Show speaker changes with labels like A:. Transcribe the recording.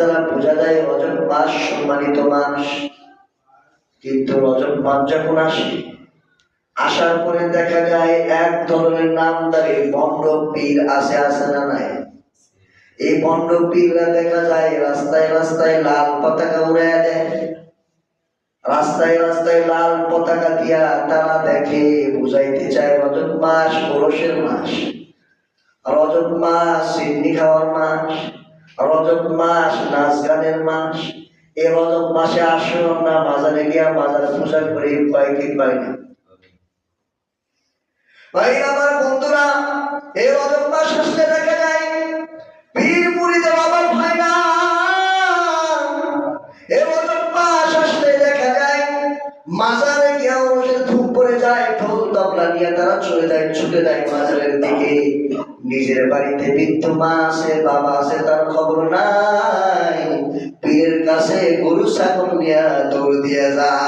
A: দ্বারা বোঝা যায় রজব মাস সম্মানিত মাস। কিন্তু রজব মাস যখন আসে, আসার পরে দেখা যায় এক ধরনের নামদারি ভণ্ড পীর আছে না নাই? এই ভণ্ড পীররা দেখা যায় রাস্তায় রাস্তায় লাল পতাকা উড়াইয়া দেয়। রাস্তায় রাস্তায় লাল পতাকা দিয়া তারা দেখে বুঝাইতে চায় রজব মাস পুরুষের মাস, রজব মাস সিন্নি খাওয়ার মাস, রজব মাস নাচ গানের মাস। এই রজব মাসে আসো আমরা বাজারে গিয়া বাজার পূজা করি, পাই কি পাই না? ভাই আমার বন্ধুরা, এই রজব মাস আসলে দেখা যায় পীর মুরিদের অভাব হয় না। এই রজব মাস আসলে দেখা যায় মাজারে গিয়া ওদের ধূপ পড়ে যায়, ঢোল তবলা নিয়ে তারা চলে যায়, ছুটে যায় মাজারের দিকে। নিজের বাড়িতে বৃদ্ধ মা আছে, বাবা আছে, তার খবর নাই। পীরের কাছে গরু ছাগল নিয়ে দৌড় দিয়ে যায়।